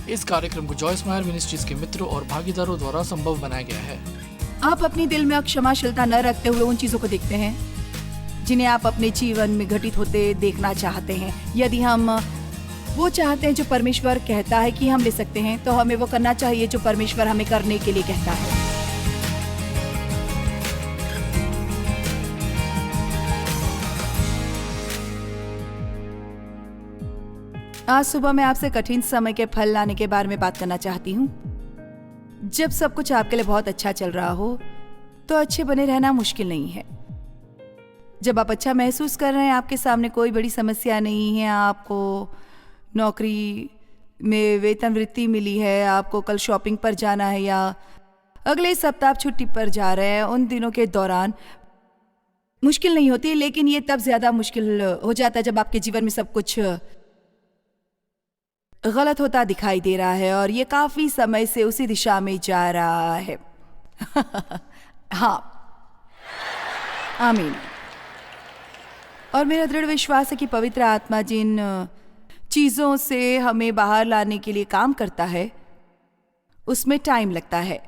इस कार्यक्रम को जॉयस मायर मिनिस्ट्रीज के मित्रों और भागीदारों द्वारा संभव बनाया गया है। आप अपने दिल में क्षमाशीलता न रखते हुए उन चीजों को देखते हैं जिन्हें आप अपने जीवन में घटित होते देखना चाहते हैं। यदि हम वो चाहते हैं जो परमेश्वर कहता है कि हम ले सकते हैं, तो हमें वो करना चाहिए जो परमेश्वर हमें करने के लिए कहता है। आज सुबह मैं आपसे कठिन समय के फल लाने के बारे में बात करना चाहती हूँ। जब सब कुछ आपके लिए बहुत अच्छा चल रहा हो तो अच्छे बने रहना मुश्किल नहीं है। जब आप अच्छा महसूस कर रहे हैं, आपके सामने कोई बड़ी समस्या नहीं है, आपको नौकरी में वेतन वृत्ति मिली है, आपको कल शॉपिंग पर जाना है या अगले सप्ताह आप छुट्टी पर जा रहे हैं, उन दिनों के दौरान मुश्किल नहीं होती। लेकिन ये तब ज्यादा मुश्किल हो जाता है जब आपके जीवन में सब कुछ गलत होता दिखाई दे रहा है और ये काफी समय से उसी दिशा में जा रहा है। हाँ, आमीन। और मेरा दृढ़ विश्वास है कि पवित्र आत्मा जिन चीजों से हमें बाहर लाने के लिए काम करता है उसमें टाइम लगता है।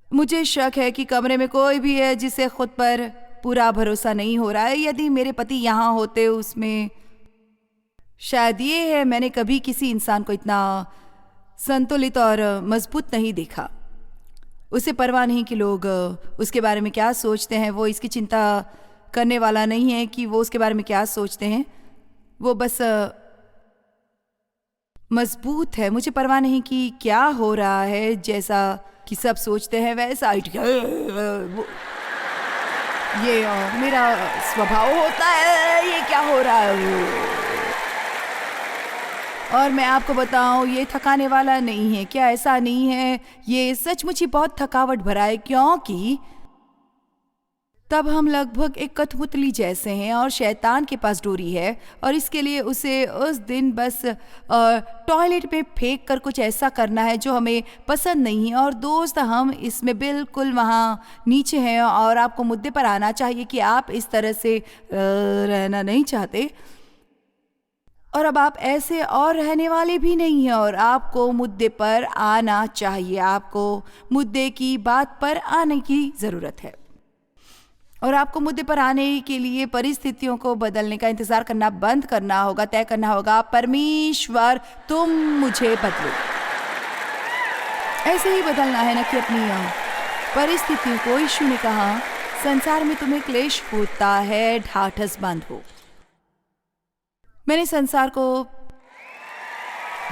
मुझे शक है कि कमरे में कोई भी है जिसे खुद पर पूरा भरोसा नहीं हो रहा है। यदि मेरे पति यहाँ होते, उसमें शायद ये है, मैंने कभी किसी इंसान को इतना संतुलित और मजबूत नहीं देखा। उसे परवाह नहीं कि लोग उसके बारे में क्या सोचते हैं। वो इसकी चिंता करने वाला नहीं है कि वो उसके बारे में क्या सोचते हैं। वो बस मजबूत है। मुझे परवाह नहीं कि क्या हो रहा है, जैसा कि सब सोचते हैं वैसा ये मेरा स्वभाव होता है। ये क्या हो रहा है? और मैं आपको बताऊं, ये थकाने वाला नहीं है। क्या ऐसा नहीं है? ये सचमुच ही बहुत थकावट भरा है, क्योंकि तब हम लगभग एक कठपुतली जैसे हैं और शैतान के पास डोरी है और इसके लिए उसे उस दिन बस टॉयलेट पे फेंक कर कुछ ऐसा करना है जो हमें पसंद नहीं है। और दोस्त, हम इसमें बिल्कुल वहाँ नीचे हैं और आपको मुद्दे पर आना चाहिए कि आप इस तरह से रहना नहीं चाहते और अब आप ऐसे और रहने वाले भी नहीं हैं और आपको मुद्दे पर आना चाहिए। आपको मुद्दे की बात पर आने की ज़रूरत है और आपको मुद्दे पर आने के लिए परिस्थितियों को बदलने का इंतज़ार करना बंद करना होगा। तय करना होगा, परमेश्वर तुम मुझे बदलो। ऐसे ही बदलना है, न कि अपनी परिस्थितियों को। यीशु ने कहा, संसार में तुम्हें क्लेश होता है, ढाढ़स बांधो। मैंने संसार को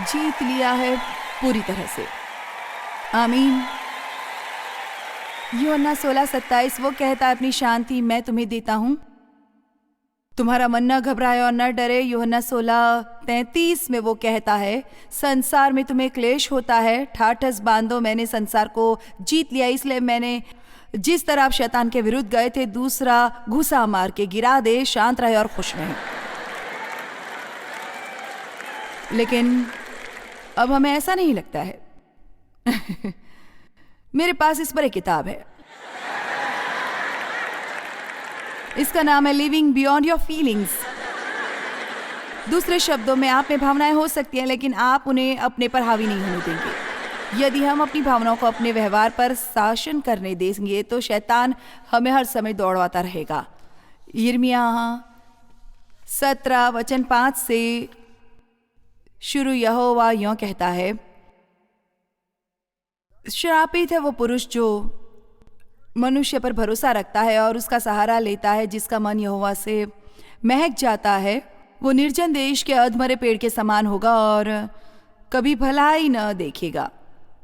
जीत लिया है पूरी तरह से। आमीन। यूहन्ना 16:27 वो कहता है, अपनी शांति मैं तुम्हें देता हूँ, तुम्हारा मन न घबराए और न डरे। यूहन्ना 16:33 में वो कहता है, संसार में तुम्हें क्लेश होता है, ठाठस बांधो, मैंने संसार को जीत लिया। इसलिए मैंने जिस तरह आप शैतान के विरुद्ध गए थे, दूसरा घुसा मार के गिरा दे, शांत रहे और खुश रहे। लेकिन अब हमें ऐसा नहीं लगता है। मेरे पास इस पर एक किताब है, इसका नाम है लिविंग बियॉन्ड योर फीलिंग्स। दूसरे शब्दों में, आप में भावनाएं हो सकती हैं लेकिन आप उन्हें अपने पर हावी नहीं होने देंगे। यदि हम अपनी भावनाओं को अपने व्यवहार पर शासन करने देंगे तो शैतान हमें हर समय दौड़वाता रहेगा। यिर्मयाह 17:5 से शुरू यहोवा यूं कहता है, श्रापित है वो पुरुष जो मनुष्य पर भरोसा रखता है और उसका सहारा लेता है, जिसका मन यहोवा से महक जाता है। वो निर्जन देश के अधमरे पेड़ के समान होगा और कभी भलाई न देखेगा।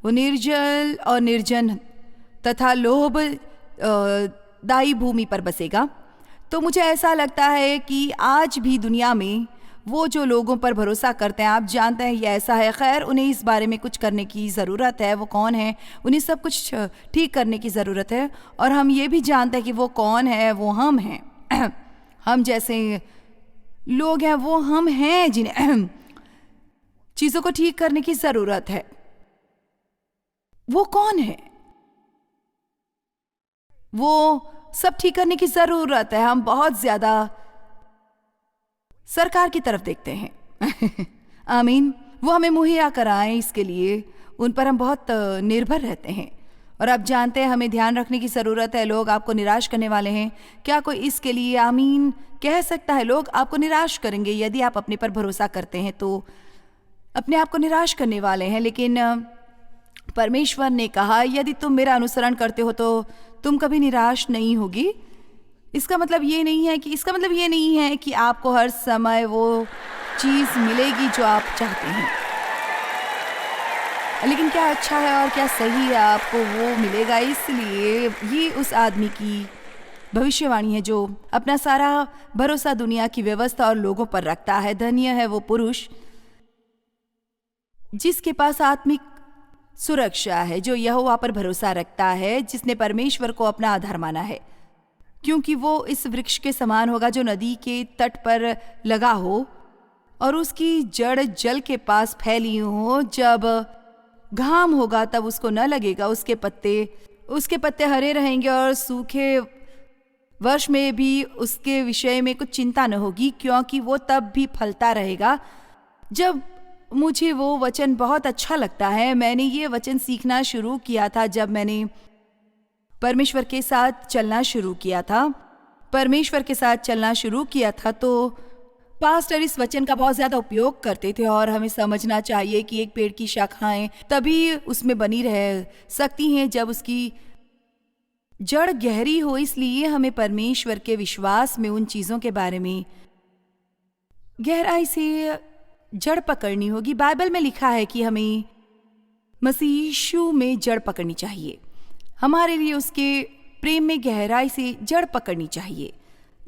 वो निर्जल और निर्जन तथा लोभ दाई भूमि पर बसेगा। तो मुझे ऐसा लगता है कि आज भी दुनिया में वो जो लोगों पर भरोसा करते हैं, आप जानते हैं ये ऐसा है। खैर, उन्हें इस बारे में कुछ करने की ज़रूरत है। वो कौन है, उन्हें सब कुछ ठीक करने की ज़रूरत है। और हम ये भी जानते हैं कि वो कौन है, वो हम हैं। हम जैसे लोग हैं, वो हम हैं जिन्हें चीज़ों को ठीक करने की ज़रूरत है। वो कौन है? वो सब ठीक करने की ज़रूरत है। हम बहुत ज़्यादा सरकार की तरफ देखते हैं। आमीन। वो हमें मुहैया कराएं, इसके लिए उन पर हम बहुत निर्भर रहते हैं। और आप जानते हैं, हमें ध्यान रखने की ज़रूरत है। लोग आपको निराश करने वाले हैं। क्या कोई इसके लिए आमीन कह सकता है? लोग आपको निराश करेंगे यदि आप अपने पर भरोसा करते हैं, तो अपने आप को निराश करने वाले हैं। लेकिन परमेश्वर ने कहा, यदि तुम मेरा अनुसरण करते हो तो तुम कभी निराश नहीं होगी। इसका मतलब ये नहीं है कि आपको हर समय वो चीज़ मिलेगी जो आप चाहते हैं, लेकिन क्या अच्छा है और क्या सही है, आपको वो मिलेगा। इसलिए ये उस आदमी की भविष्यवाणी है जो अपना सारा भरोसा दुनिया की व्यवस्था और लोगों पर रखता है। धन्य है वो पुरुष जिसके पास आत्मिक सुरक्षा है, जो यहोवा पर भरोसा रखता है, जिसने परमेश्वर को अपना आधार माना है, क्योंकि वो इस वृक्ष के समान होगा जो नदी के तट पर लगा हो और उसकी जड़ जल के पास फैली हो। जब घाम होगा तब उसको न लगेगा, उसके पत्ते हरे रहेंगे और सूखे वर्ष में भी उसके विषय में कुछ चिंता न होगी, क्योंकि वो तब भी फलता रहेगा। जब मुझे वो वचन बहुत अच्छा लगता है। मैंने ये वचन सीखना शुरू किया था जब मैंने परमेश्वर के साथ चलना शुरू किया था तो पास्टर इस वचन का बहुत ज़्यादा उपयोग करते थे। और हमें समझना चाहिए कि एक पेड़ की शाखाएं तभी उसमें बनी रह सकती हैं जब उसकी जड़ गहरी हो। इसलिए हमें परमेश्वर के विश्वास में उन चीज़ों के बारे में गहराई से जड़ पकड़नी होगी। बाइबल में लिखा है कि हमें मसीह यीशु में जड़ पकड़नी चाहिए। हमारे लिए उसके प्रेम में गहराई से जड़ पकड़नी चाहिए।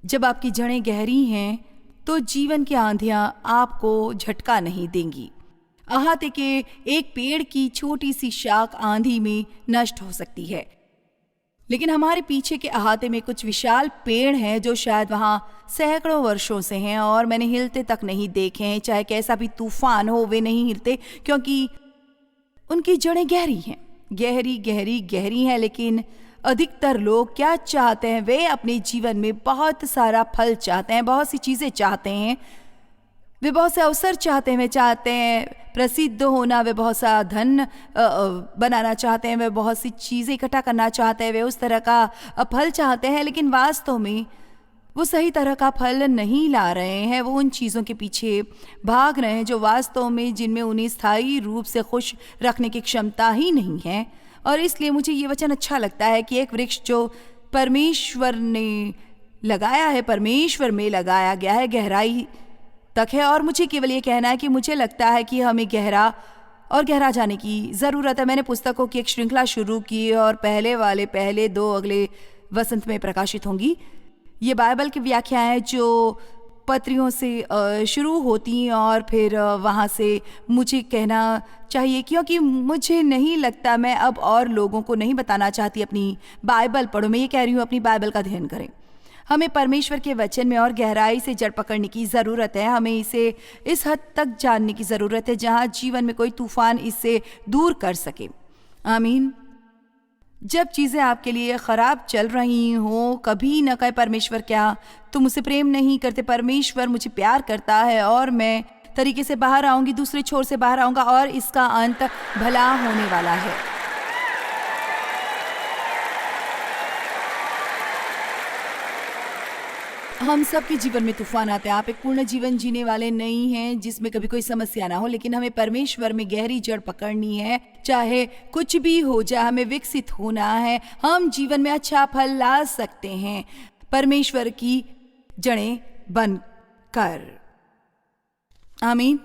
जब आपकी जड़ें गहरी हैं तो जीवन की आंधियां आपको झटका नहीं देंगी। अहाते के एक पेड़ की छोटी सी शाख आंधी में नष्ट हो सकती है, लेकिन हमारे पीछे के अहाते में कुछ विशाल पेड़ हैं जो शायद वहाँ सैकड़ों वर्षों से हैं और मैंने हिलते तक नहीं देखे हैं। चाहे कैसा भी तूफान हो, वे नहीं हिलते क्योंकि उनकी जड़ें गहरी हैं। लेकिन अधिकतर लोग क्या चाहते हैं? वे अपने जीवन में बहुत सारा फल चाहते हैं, बहुत सी चीज़ें चाहते हैं, वे बहुत से अवसर चाहते हैं, वे चाहते हैं प्रसिद्ध होना, वे बहुत सा धन बनाना चाहते हैं, वे बहुत सी चीज़ें इकट्ठा करना चाहते हैं, वे उस तरह का फल चाहते हैं, लेकिन वास्तव में वो सही तरह का फल नहीं ला रहे हैं। वो उन चीज़ों के पीछे भाग रहे हैं जो वास्तव में जिनमें उन्हें स्थायी रूप से खुश रखने की क्षमता ही नहीं है। और इसलिए मुझे ये वचन अच्छा लगता है कि एक वृक्ष जो परमेश्वर ने लगाया है, परमेश्वर में लगाया गया है, गहराई तक है। और मुझे केवल ये कहना है कि मुझे लगता है कि हमें गहरा जाने की ज़रूरत है। मैंने पुस्तकों की एक श्रृंखला शुरू की और पहले 2 अगले वसंत में प्रकाशित होंगी। ये बाइबल की व्याख्या है जो पत्रियों से शुरू होती और फिर वहाँ से मुझे कहना चाहिए, क्योंकि मुझे नहीं लगता, मैं अब और लोगों को नहीं बताना चाहती अपनी बाइबल पढ़ो। मैं ये कह रही हूँ अपनी बाइबल का अध्ययन करें। हमें परमेश्वर के वचन में और गहराई से जड़ पकड़ने की ज़रूरत है। हमें इसे इस हद तक जानने की ज़रूरत है जहाँ जीवन में कोई तूफान इससे दूर कर सके। आमीन। जब चीज़ें आपके लिए ख़राब चल रही हों, कभी न कहे परमेश्वर क्या तुम मुझसे प्रेम नहीं करते? परमेश्वर मुझे प्यार करता है और मैं तरीके से बाहर आऊँगी, दूसरे छोर से बाहर आऊँगा और इसका अंत भला होने वाला है। हम सबके जीवन में तूफान आते हैं। आप एक पूर्ण जीवन जीने वाले नहीं हैं जिसमें कभी कोई समस्या ना हो, लेकिन हमें परमेश्वर में गहरी जड़ पकड़नी है। चाहे कुछ भी हो जाए, हमें विकसित होना है। हम जीवन में अच्छा फल ला सकते हैं परमेश्वर की जड़ें बनकर। आमीन।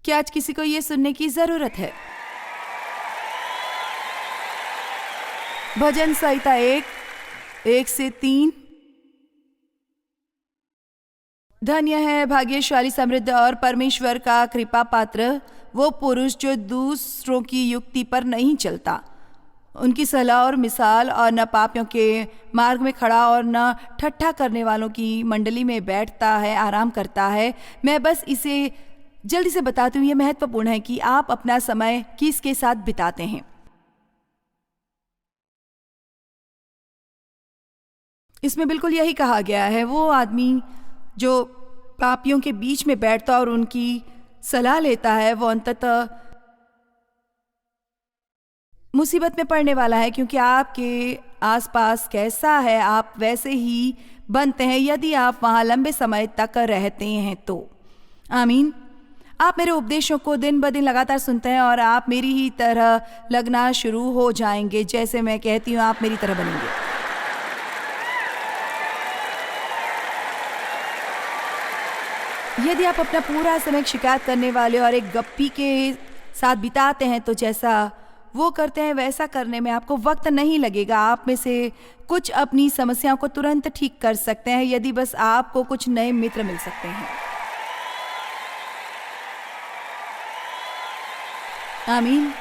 क्या आज किसी को ये सुनने की जरूरत है? भजन संहिता 1 से 3। धन्य है, भाग्यशाली, समृद्ध और परमेश्वर का कृपा पात्र वो पुरुष जो दूसरों की युक्ति पर नहीं चलता, उनकी सलाह और मिसाल, और न पापियों के मार्ग में खड़ा और न ठट्ठा करने वालों की मंडली में बैठता है, आराम करता है। मैं बस इसे जल्दी से बताती हूँ। यह महत्वपूर्ण है कि आप अपना समय किसके साथ बिताते हैं। इसमें बिल्कुल यही कहा गया है। वो आदमी जो पापियों के बीच में बैठता और उनकी सलाह लेता है, वो अंततः मुसीबत में पड़ने वाला है, क्योंकि आपके आसपास कैसा है आप वैसे ही बनते हैं यदि आप वहां लंबे समय तक रहते हैं तो। आमीन। आप मेरे उपदेशों को दिन ब दिन लगातार सुनते हैं और आप मेरी ही तरह लगना शुरू हो जाएंगे। जैसे मैं कहती हूँ आप मेरी तरह बनेंगे। यदि आप अपना पूरा समय एक शिकायत करने वाले और एक गप्पी के साथ बिताते हैं तो जैसा वो करते हैं वैसा करने में आपको वक्त नहीं लगेगा। आप में से कुछ अपनी समस्याओं को तुरंत ठीक कर सकते हैं यदि बस आपको कुछ नए मित्र मिल सकते हैं। आमीन।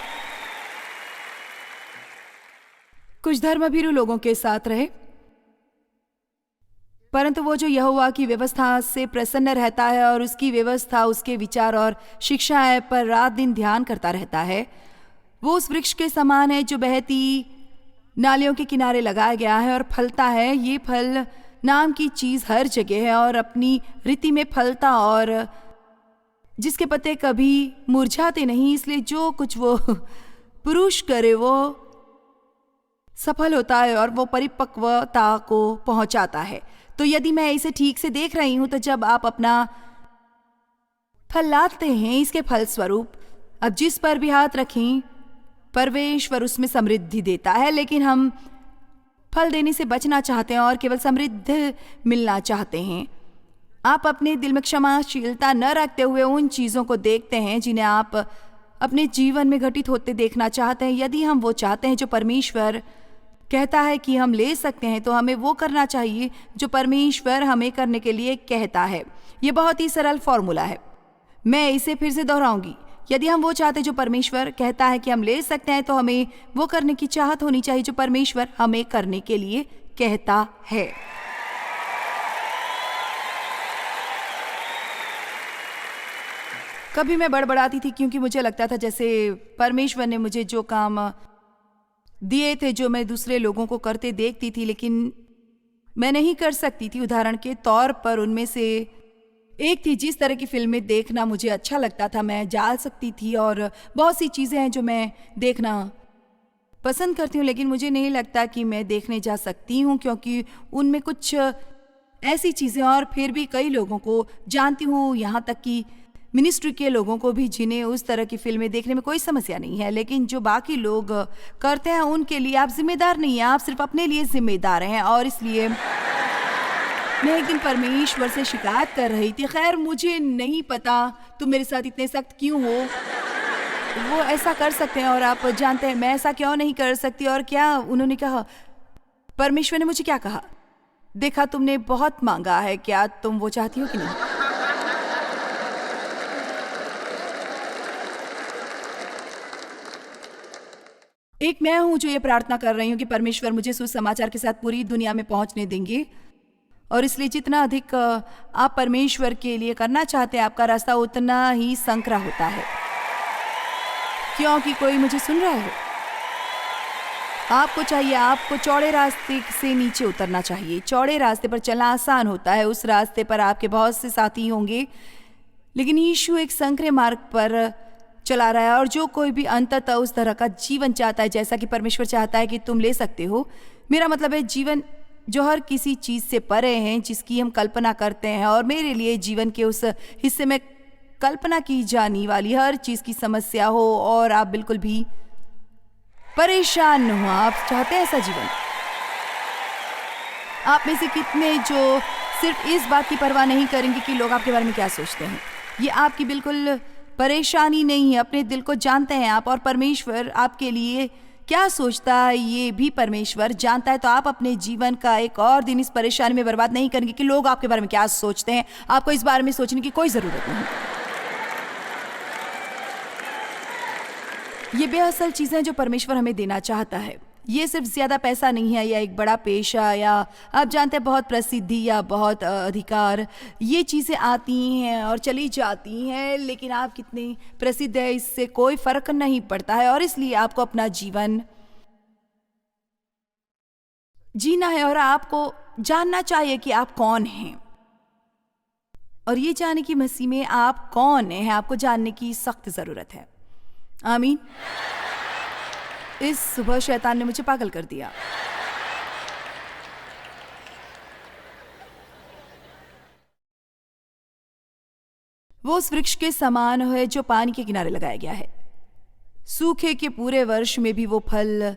कुछ धर्मभीरू लोगों के साथ रहे, परंतु वो जो यहोवा की व्यवस्था से प्रसन्न रहता है और उसकी व्यवस्था, उसके विचार और शिक्षाएं पर रात दिन ध्यान करता रहता है, वो उस वृक्ष के समान है जो बहती नालियों के किनारे लगाया गया है और फलता है। ये फल नाम की चीज हर जगह है और अपनी रीति में फलता और जिसके पत्ते कभी मुरझाते नहीं, इसलिए जो कुछ वो पुरुष करे वो सफल होता है और वो परिपक्वता को पहुंचाता है। तो यदि मैं इसे ठीक से देख रही हूं तो जब आप अपना फल लाते हैं इसके फल स्वरूप, अब जिस पर भी हाथ रखें परमेश्वर उसमें समृद्धि देता है, लेकिन हम फल देने से बचना चाहते हैं और केवल समृद्ध मिलना चाहते हैं। आप अपने दिल में क्षमाशीलता न रखते हुए उन चीज़ों को देखते हैं जिन्हें आप अपने जीवन में घटित होते देखना चाहते हैं। यदि हम वो चाहते हैं जो परमेश्वर कहता है कि हम ले सकते हैं, तो हमें वो करना चाहिए जो परमेश्वर हमें करने के लिए कहता है। ये बहुत ही सरल फॉर्मूला है, मैं इसे फिर से दोहराऊंगी। यदि हम वो चाहते जो परमेश्वर कहता है कि हम ले सकते हैं, तो हमें वो करने की चाहत होनी चाहिए जो परमेश्वर हमें करने के लिए कहता है। कभी मैं बड़बड़ाती थी क्योंकि मुझे लगता था जैसे परमेश्वर ने मुझे जो काम दिए थे जो मैं दूसरे लोगों को करते देखती थी लेकिन मैं नहीं कर सकती थी। उदाहरण के तौर पर उनमें से एक थी जिस तरह की फिल्में देखना मुझे अच्छा लगता था, मैं जा सकती थी और बहुत सी चीज़ें हैं जो मैं देखना पसंद करती हूँ, लेकिन मुझे नहीं लगता कि मैं देखने जा सकती हूँ क्योंकि उनमें कुछ ऐसी चीज़ें, और फिर भी कई लोगों को जानती हूँ, यहाँ तक कि मिनिस्ट्री के लोगों को भी, जिन्हें उस तरह की फिल्में देखने में कोई समस्या नहीं है, लेकिन जो बाकी लोग करते हैं उनके लिए आप जिम्मेदार नहीं हैं, आप सिर्फ अपने लिए जिम्मेदार हैं। और इसलिए मैं एक दिन परमेश्वर से शिकायत कर रही थी, खैर मुझे नहीं पता तुम मेरे साथ इतने सख्त क्यों हो, वो ऐसा कर सकते हैं और आप जानते हैं मैं ऐसा क्यों नहीं कर सकती। और क्या उन्होंने कहा, परमेश्वर ने मुझे क्या कहा, देखा तुमने बहुत मांगा है, क्या तुम वो चाहती हो कि नहीं। एक मैं हूं जो ये प्रार्थना कर रही हूं कि परमेश्वर मुझे सुसमाचार के साथ पूरी दुनिया में पहुंचने देंगे, और इसलिए जितना अधिक आप परमेश्वर के लिए करना चाहते हैं आपका रास्ता उतना ही संकरा होता है, क्योंकि कोई मुझे सुन रहा है। आपको चाहिए, आपको चौड़े रास्ते से नीचे उतरना चाहिए। चौड़े रास्ते पर चलना आसान होता है, उस रास्ते पर आपके बहुत से साथी होंगे, लेकिन यीशु एक संकरे मार्ग पर चला रहा है, और जो कोई भी अंततः उस तरह का जीवन चाहता है जैसा कि परमेश्वर चाहता है कि तुम ले सकते हो, मेरा मतलब है जीवन जो हर किसी चीज़ से परे हैं जिसकी हम कल्पना करते हैं, और मेरे लिए जीवन के उस हिस्से में कल्पना की जाने वाली हर चीज़ की समस्या हो और आप बिल्कुल भी परेशान न हो। आप चाहते हैं ऐसा जीवन? आप में से कितने जो सिर्फ इस बात की परवाह नहीं करेंगे कि लोग आपके बारे में क्या सोचते हैं, ये आपकी बिल्कुल परेशानी नहीं है। अपने दिल को जानते हैं आप, और परमेश्वर आपके लिए क्या सोचता है ये भी परमेश्वर जानता है। तो आप अपने जीवन का एक और दिन इस परेशानी में बर्बाद नहीं करेंगे कि लोग आपके बारे में क्या सोचते हैं। आपको इस बारे में सोचने की कोई ज़रूरत नहीं। ये बेअसल चीज़ें जो परमेश्वर हमें देना चाहता है, ये सिर्फ ज़्यादा पैसा नहीं है या एक बड़ा पेशा या आप जानते हैं बहुत प्रसिद्धि या बहुत अधिकार। ये चीज़ें आती हैं और चली जाती हैं, लेकिन आप कितने प्रसिद्ध है इससे कोई फ़र्क नहीं पड़ता है। और इसलिए आपको अपना जीवन जीना है और आपको जानना चाहिए कि आप कौन हैं। और ये जानने की मसीह में आप कौन हैं आपको जानने की सख्त जरूरत है। आमीन। इस सुबह शैतान ने मुझे पागल कर दिया। वो उस वृक्ष के समान है जो पानी के किनारे लगाया गया है। सूखे के पूरे वर्ष में भी वो फल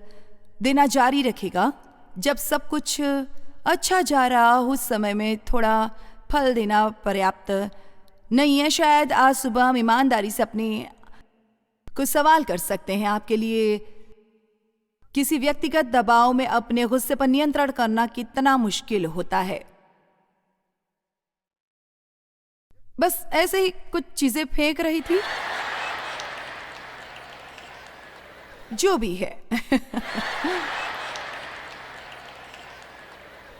देना जारी रखेगा। जब सब कुछ अच्छा जा रहा उस समय में थोड़ा फल देना पर्याप्त नहीं है। शायद आज सुबह हम ईमानदारी से अपने कुछ सवाल कर सकते हैं। आपके लिए किसी व्यक्तिगत दबाव में अपने गुस्से पर नियंत्रण करना कितना मुश्किल होता है। बस ऐसे ही कुछ चीजें फेंक रही थी, जो भी है।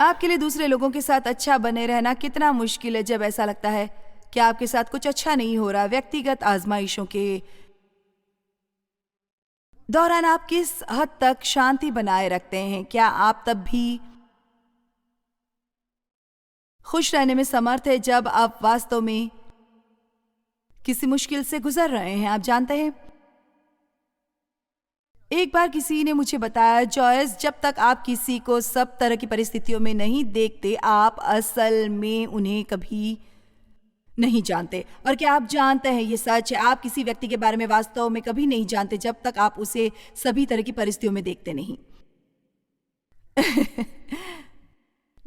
आपके लिए दूसरे लोगों के साथ अच्छा बने रहना कितना मुश्किल है जब ऐसा लगता है कि आपके साथ कुछ अच्छा नहीं हो रहा। व्यक्तिगत आजमाइशों के दौरान आप किस हद तक शांति बनाए रखते हैं? क्या आप तब भी खुश रहने में समर्थ है जब आप वास्तव में किसी मुश्किल से गुजर रहे हैं? आप जानते हैं, एक बार किसी ने मुझे बताया, जॉयस, जब तक आप किसी को सब तरह की परिस्थितियों में नहीं देखते, आप असल में उन्हें कभी नहीं जानते। और क्या आप जानते हैं, ये सच है, आप किसी व्यक्ति के बारे में वास्तव में कभी नहीं जानते जब तक आप उसे सभी तरह की परिस्थितियों में देखते नहीं।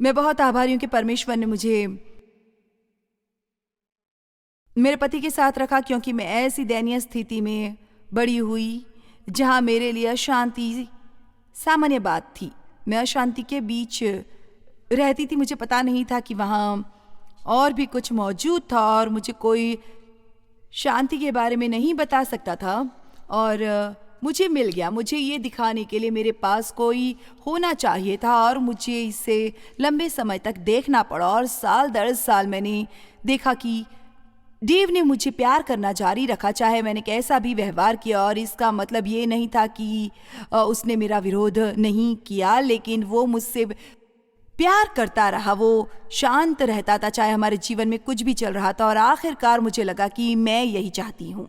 मैं बहुत आभारी हूं कि परमेश्वर ने मुझे मेरे पति के साथ रखा, क्योंकि मैं ऐसी दयनीय स्थिति में बड़ी हुई जहां मेरे लिए अशांति सामान्य बात थी। मैं अशांति के बीच रहती थी। मुझे पता नहीं था कि वहां और भी कुछ मौजूद था और मुझे कोई शांति के बारे में नहीं बता सकता था। और मुझे मिल गया। मुझे ये दिखाने के लिए मेरे पास कोई होना चाहिए था और मुझे इसे लंबे समय तक देखना पड़ा। और साल दर साल मैंने देखा कि डेव ने मुझे प्यार करना जारी रखा, चाहे मैंने कैसा भी व्यवहार किया। और इसका मतलब ये नहीं था कि उसने मेरा विरोध नहीं किया, लेकिन वो मुझसे प्यार करता रहा। वो शांत रहता था चाहे हमारे जीवन में कुछ भी चल रहा था। और आखिरकार मुझे लगा कि मैं यही चाहती हूँ।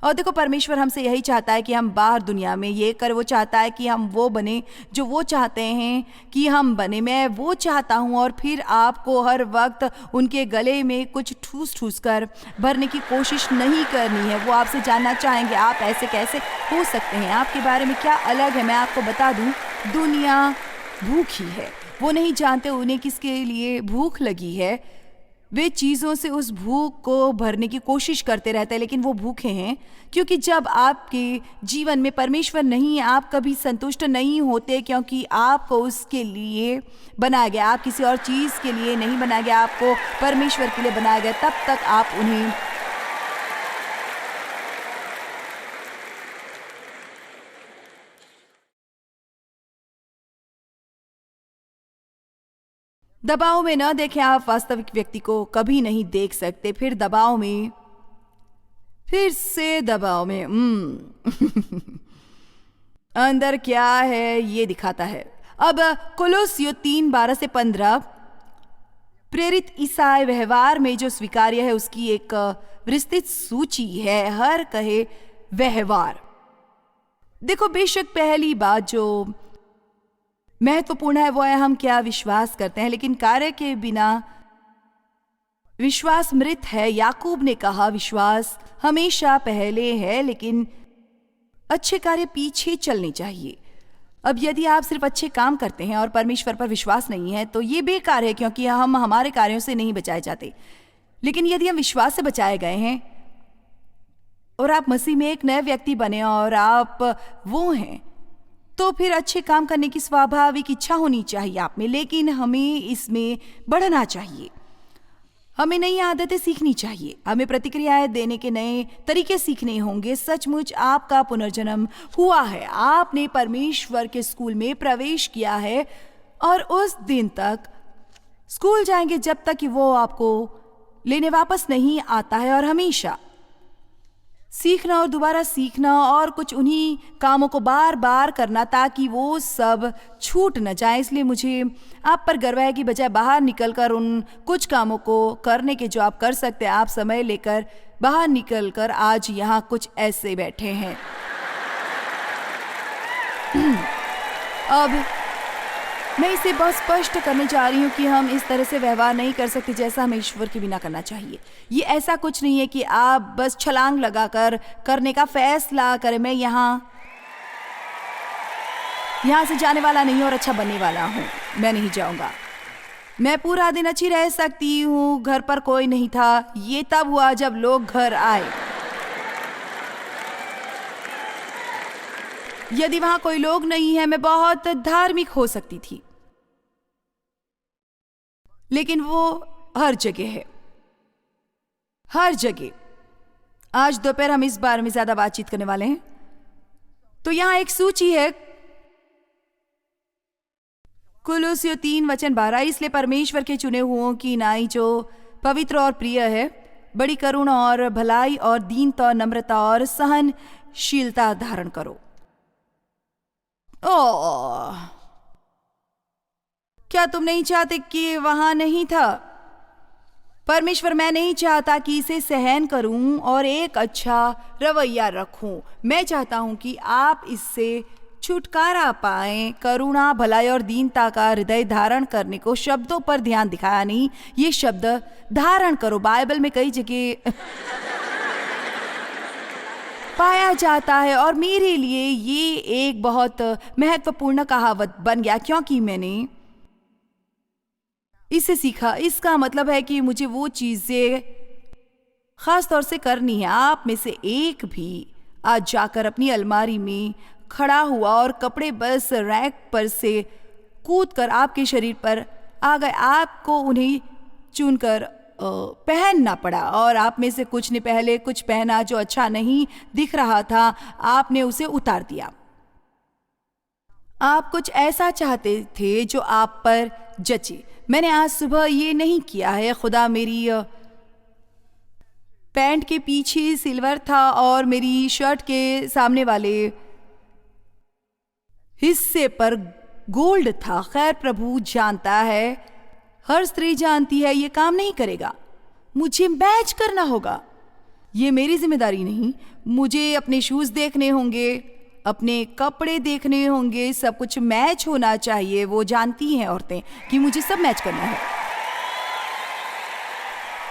और देखो, परमेश्वर हमसे यही चाहता है कि हम बाहर दुनिया में ये कर, वो चाहता है कि हम वो बने जो वो चाहते हैं कि हम बने। मैं वो चाहता हूँ। और फिर आपको हर वक्त उनके गले में कुछ ठूस ठूस कर भरने की कोशिश नहीं करनी है। वो आपसे जानना चाहेंगे आप ऐसे कैसे हो सकते हैं, आपके बारे में क्या अलग है। मैं आपको बता दूँ, दुनिया भूखी है। वो नहीं जानते उन्हें किसके लिए भूख लगी है। वे चीज़ों से उस भूख को भरने की कोशिश करते रहते हैं, लेकिन वो भूखे हैं क्योंकि जब आपके जीवन में परमेश्वर नहीं है, आप कभी संतुष्ट नहीं होते, क्योंकि आपको उसके लिए बनाया गया। आप किसी और चीज़ के लिए नहीं बनाया गया, आपको परमेश्वर के लिए बनाया गया। तब तक आप उन्हें दबाव में न देखें। आप वास्तविक व्यक्ति को कभी नहीं देख सकते। फिर दबाव में, फिर से दबाव में अंदर क्या है ये दिखाता है। अब कोलोसियों 3:12-15 प्रेरित ईसाई व्यवहार में जो स्वीकार्य है उसकी एक विस्तृत सूची है। हर कहे व्यवहार। देखो, बेशक पहली बात जो महत्वपूर्ण है वो है हम क्या विश्वास करते हैं, लेकिन कार्य के बिना विश्वास मृत है। याकूब ने कहा, विश्वास हमेशा पहले है, लेकिन अच्छे कार्य पीछे चलने चाहिए। अब यदि आप सिर्फ अच्छे काम करते हैं और परमेश्वर पर विश्वास नहीं है तो ये बेकार है, क्योंकि हम हमारे कार्यों से नहीं बचाए जाते। लेकिन यदि हम विश्वास से बचाए गए हैं और आप मसीह में एक नए व्यक्ति बने और आप वो हैं, तो फिर अच्छे काम करने की स्वाभाविक इच्छा होनी चाहिए आप में। लेकिन हमें इसमें बढ़ना चाहिए। हमें नई आदतें सीखनी चाहिए। हमें प्रतिक्रियाएं देने के नए तरीके सीखने होंगे। सचमुच आपका पुनर्जन्म हुआ है। आपने परमेश्वर के स्कूल में प्रवेश किया है और उस दिन तक स्कूल जाएंगे जब तक कि वो आपको लेने वापस नहीं आता है। और हमेशा सीखना और दोबारा सीखना और कुछ उन्हीं कामों को बार बार करना ताकि वो सब छूट न जाए। इसलिए मुझे आप पर गर्व है कि बजाय बाहर निकलकर उन कुछ कामों को करने के जो आप कर सकते हैं, आप समय लेकर बाहर निकलकर आज यहाँ कुछ ऐसे बैठे हैं। अब मैं इसे बहुत स्पष्ट करने जा रही हूँ कि हम इस तरह से व्यवहार नहीं कर सकते जैसा हमें ईश्वर के बिना करना चाहिए। ये ऐसा कुछ नहीं है कि आप बस छलांग लगाकर करने का फैसला करें। मैं यहाँ से जाने वाला नहीं और अच्छा बनने वाला हूँ, मैं नहीं जाऊँगा। मैं पूरा दिन अच्छी रह सकती हूँ, घर पर कोई नहीं था। ये तब हुआ जब लोग घर आए। यदि वहां कोई लोग नहीं है, मैं बहुत धार्मिक हो सकती थी, लेकिन वो हर जगह है, हर जगह। आज दोपहर हम इस बारे में ज्यादा बातचीत करने वाले हैं। तो यहां एक सूची है, कुलुस्सियों 3:12। इसलिए परमेश्वर के चुने हुओं की नाई जो पवित्र और प्रिय है, बड़ी करुणा और भलाई और दीनता और नम्रता और सहनशीलता धारण करो। ओह, क्या तुम नहीं चाहते कि वहां नहीं था? परमेश्वर, मैं नहीं चाहता कि इसे सहन करूं और एक अच्छा रवैया रखूं। मैं चाहता हूं कि आप इससे छुटकारा पाएं। करुणा, भलाई और दीनता का हृदय धारण करने को शब्दों पर ध्यान दिखाया नहीं, ये शब्द धारण करो बाइबल में कई जगह पाया जाता है। और मेरे लिए ये एक बहुत महत्वपूर्ण कहावत बन गया क्योंकि मैंने इसे सीखा। इसका मतलब है कि मुझे वो चीजें खास तौर से करनी है। आप में से एक भी आज जाकर अपनी अलमारी में खड़ा हुआ और कपड़े बस रैक पर से कूदकर आपके शरीर पर आ गए, आपको उन्हें चुनकर पहनना पड़ा। और आप में से कुछ ने पहले कुछ पहना जो अच्छा नहीं दिख रहा था, आपने उसे उतार दिया। आप कुछ ऐसा चाहते थे जो आप पर जचे। मैंने आज सुबह ये नहीं किया है। खुदा मेरी पैंट के पीछे सिल्वर था और मेरी शर्ट के सामने वाले हिस्से पर गोल्ड था। खैर, प्रभु जानता है, हर स्त्री जानती है ये काम नहीं करेगा। मुझे मैच करना होगा। ये मेरी जिम्मेदारी नहीं। मुझे अपने शूज देखने होंगे, अपने कपड़े देखने होंगे, सब कुछ मैच होना चाहिए। वो जानती हैं औरतें कि मुझे सब मैच करना है।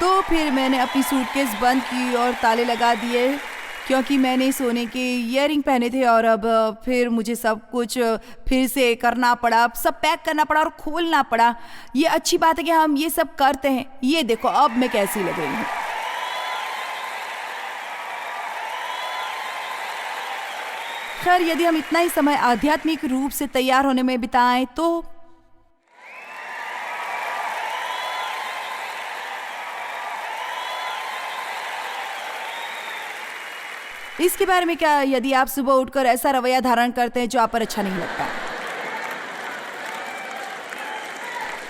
तो फिर मैंने अपनी सूटकेस बंद की और ताले लगा दिए क्योंकि मैंने सोने के ईयरिंग पहने थे। और अब फिर मुझे सब कुछ फिर से करना पड़ा, सब पैक करना पड़ा और खोलना पड़ा। ये अच्छी बात है कि हम ये सब करते हैं। ये देखो अब मैं कैसी लग रही हूँ। खैर, यदि हम इतना ही समय आध्यात्मिक रूप से तैयार होने में बिताएं तो इसके बारे में क्या यदि आप सुबह उठकर ऐसा रवैया धारण करते हैं जो आप पर अच्छा नहीं लगता?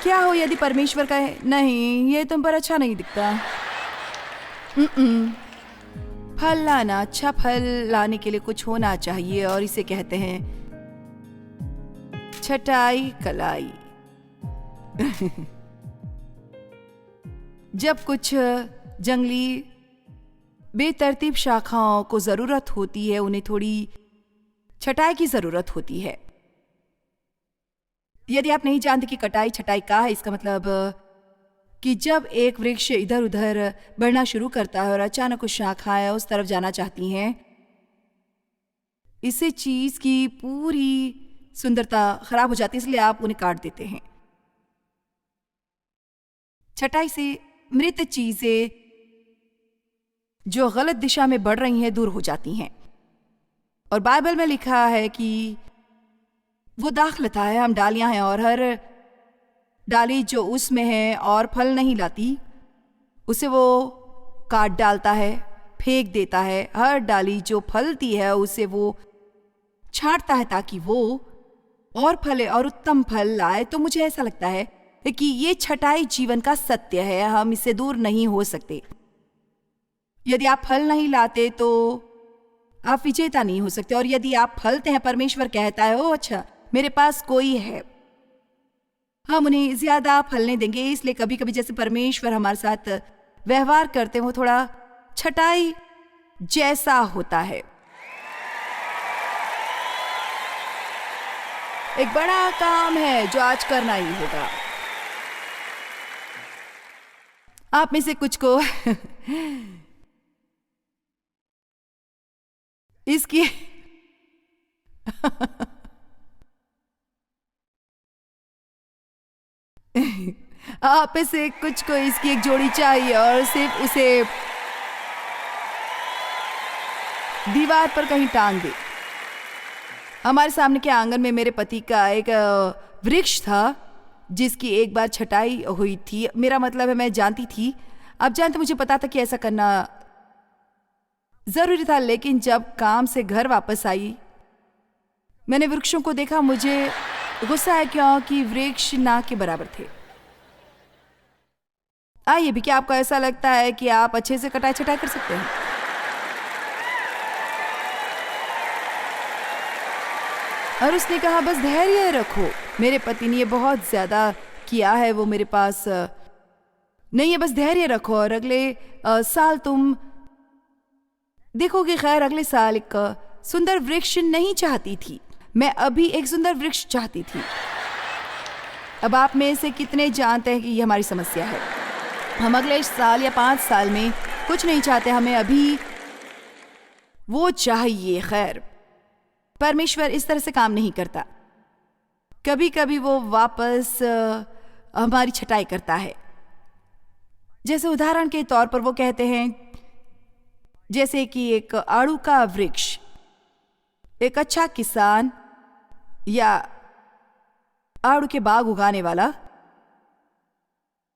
क्या हो यदि परमेश्वर कहे, नहीं ये तुम पर अच्छा नहीं दिखता। फल लाना, अच्छा फल लाने के लिए कुछ होना चाहिए और इसे कहते हैं छटाई कलाई। जब कुछ जंगली बेतरतीब शाखाओं को जरूरत होती है, उन्हें थोड़ी छटाई की जरूरत होती है। यदि आप नहीं जानते कि कटाई छटाई क्या है, इसका मतलब कि जब एक वृक्ष इधर उधर बढ़ना शुरू करता है और अचानक कुछ शाखाएं उस तरफ जाना चाहती हैं, इससे चीज की पूरी सुंदरता खराब हो जाती है, इसलिए आप उन्हें काट देते हैं। छटाई से मृत चीजें जो गलत दिशा में बढ़ रही हैं दूर हो जाती हैं। और बाइबल में लिखा है कि वो दाखलता है, हम डालियां हैं और हर डाली जो उसमें है और फल नहीं लाती उसे वो काट डालता है, फेंक देता है। हर डाली जो फलती है उसे वो छांटता है ताकि वो और फले और उत्तम फल लाए। तो मुझे ऐसा लगता है कि ये छटाई जीवन का सत्य है, हम इससे दूर नहीं हो सकते। यदि आप फल नहीं लाते तो आप विजेता नहीं हो सकते, और यदि आप फलते हैं, परमेश्वर कहता है, ओ अच्छा मेरे पास कोई है, हम उन्हें ज्यादा फलने देंगे। इसलिए कभी कभी जैसे परमेश्वर हमारे साथ व्यवहार करते हैं वो थोड़ा छटाई जैसा होता है। एक बड़ा काम है जो आज करना ही होगा। आप में से कुछ को इसकी आप में से कुछ को इसकी एक जोड़ी चाहिए और सिर्फ उसे दीवार पर कहीं टांग दे। हमारे सामने के आंगन में मेरे पति का एक वृक्ष था जिसकी एक बार छटाई हुई थी। मेरा मतलब है मैं जानती थी, अब जानते मुझे पता था कि ऐसा करना जरूरी था, लेकिन जब काम से घर वापस आई मैंने वृक्षों को देखा। मुझे गुस्सा है क्योंकि वृक्ष ना के बराबर थे। आइए भी, क्या आपको ऐसा लगता है कि आप अच्छे से कटाई छटाई कर सकते हैं? और उसने कहा बस धैर्य रखो। मेरे पति ने ये बहुत ज्यादा किया है, वो मेरे पास नहीं है, बस धैर्य रखो और अगले साल तुम देखोगे। खैर अगले साल एक सुंदर वृक्ष नहीं चाहती थी, मैं अभी एक सुंदर वृक्ष चाहती थी। अब आप में से कितने जानते हैं कि ये हमारी समस्या है? हम अगले साल या 5 साल में कुछ नहीं चाहते, हमें अभी वो चाहिए। खैर परमेश्वर इस तरह से काम नहीं करता। कभी कभी वो वापस हमारी छटाई करता है। जैसे उदाहरण के तौर पर वो कहते हैं, जैसे कि एक आड़ू का वृक्ष, एक अच्छा किसान या आड़ू के बाग उगाने वाला,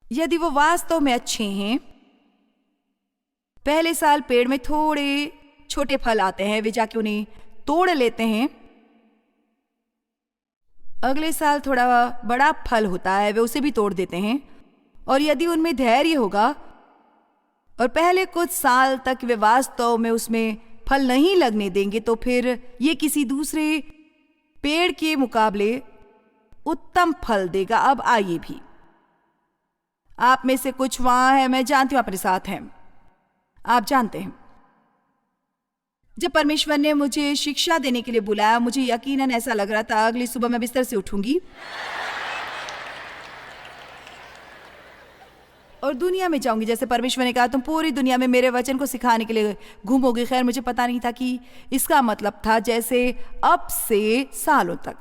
यदि वो वास्तव में अच्छे हैं, पहले साल पेड़ में थोड़े छोटे फल आते हैं, वे जाके उन्हें तोड़ लेते हैं। अगले साल थोड़ा बड़ा फल होता है, वे उसे भी तोड़ देते हैं। और यदि उनमें धैर्य होगा और पहले कुछ साल तक वे वास्तव में उसमें फल नहीं लगने देंगे, तो फिर ये किसी दूसरे पेड़ के मुकाबले उत्तम फल देगा। अब आइए भी, आप में से कुछ वहां है, मैं जानती हूं अपने साथ हैं। आप जानते हैं, जब परमेश्वर ने मुझे शिक्षा देने के लिए बुलाया, मुझे यकीनन ऐसा लग रहा था अगली सुबह मैं बिस्तर से उठूंगी और दुनिया में जाऊंगी। जैसे परमेश्वर ने कहा तुम पूरी दुनिया में मेरे वचन को सिखाने के लिए घूमोगे। खैर मुझे पता नहीं था कि इसका मतलब था जैसे अब से सालों तक।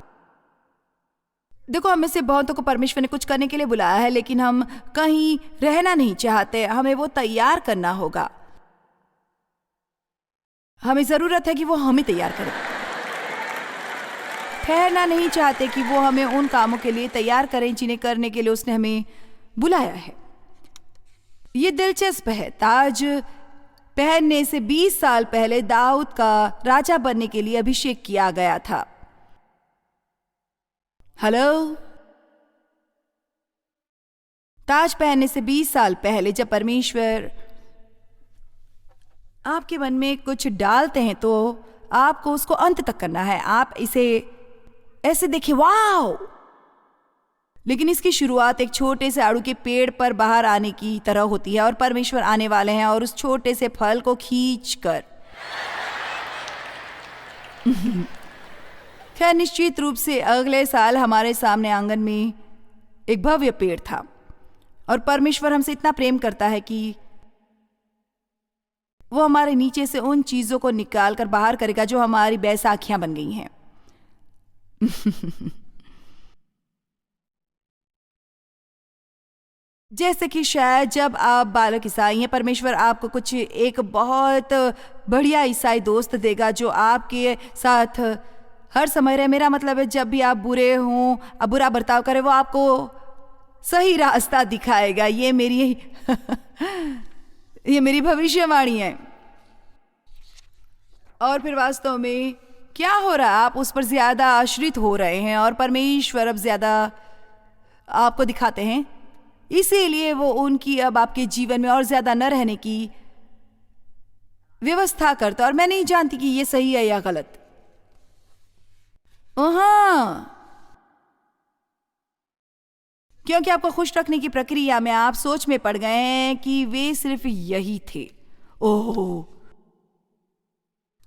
देखो, हम में से बहुतों को परमेश्वर ने कुछ करने के लिए बुलाया है, लेकिन हम कहीं रहना नहीं चाहते। हमें वो तैयार करना होगा। हमें जरूरत है कि वो हमें तैयार करे। ठहरना नहीं चाहते कि वो हमें उन कामों के लिए तैयार करें जिन्हें करने के लिए उसने हमें बुलाया है। ये दिलचस्प है, ताज पहनने से 20 साल पहले दाऊद का राजा बनने के लिए अभिषेक किया गया था। हेलो, ताज पहनने से 20 साल पहले जब परमेश्वर आपके मन में कुछ डालते हैं तो आपको उसको अंत तक करना है। आप इसे ऐसे देखिए, वाओ, लेकिन इसकी शुरुआत एक छोटे से आड़ू के पेड़ पर बाहर आने की तरह होती है और परमेश्वर आने वाले हैं और उस छोटे से फल को खींचकर खैर निश्चित रूप से अगले साल हमारे सामने आंगन में एक भव्य पेड़ था और परमेश्वर हमसे इतना प्रेम करता है कि वो हमारे नीचे से उन चीजों को निकाल कर बाहर करेगा जो हमारी बैसाखियां बन गई हैं। जैसे कि शायद जब आप बालक ईसाई हैं, परमेश्वर आपको कुछ एक बहुत बढ़िया ईसाई दोस्त देगा जो आपके साथ हर समय रहे। मेरा मतलब है जब भी आप बुरे हों, आप बुरा बर्ताव करें, वो आपको सही रास्ता दिखाएगा। ये मेरी भविष्यवाणी है। और फिर वास्तव में क्या हो रहा है, आप उस पर ज्यादा आश्रित हो रहे हैं और परमेश्वर अब ज्यादा आपको दिखाते हैं। इसीलिए वो उनकी अब आपके जीवन में और ज्यादा न रहने की व्यवस्था करता और मैं नहीं जानती कि ये सही है या गलत। हाँ, क्योंकि आपको खुश रखने की प्रक्रिया में आप सोच में पड़ गए हैं कि वे सिर्फ यही थे। ओह,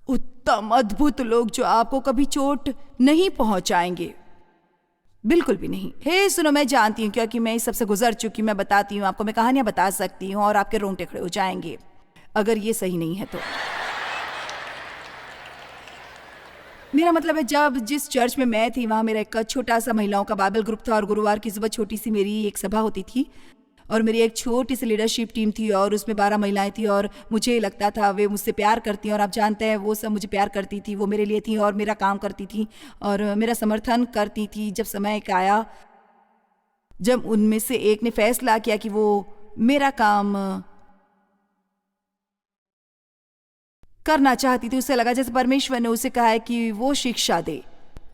उत्तम अद्भुत लोग जो आपको कभी चोट नहीं पहुंचाएंगे, बिल्कुल भी नहीं। हे सुनो, मैं जानती हूँ क्योंकि मैं इस सबसे गुजर चुकी। मैं बताती हूँ आपको, मैं कहानियां बता सकती हूँ और आपके रोंगटे खड़े हो जाएंगे अगर ये सही नहीं है तो। मेरा मतलब है, जब जिस चर्च में मैं थी वहाँ मेरा एक छोटा सा महिलाओं का बाइबल ग्रुप था और गुरुवार की सुबह छोटी सी मेरी एक सभा होती थी और मेरी एक छोटी सी लीडरशिप टीम थी और उसमें 12 महिलाएं थी और मुझे लगता था वे मुझसे प्यार करती हैं और आप जानते हैं वो सब मुझे प्यार करती थी, वो मेरे लिए थी और मेरा काम करती थी और मेरा समर्थन करती थी। जब समय एक आया जब उनमें से एक ने फैसला किया कि वो मेरा काम करना चाहती थी, उसे लगा जैसे परमेश्वर ने उसे कहा है कि वो शिक्षा दे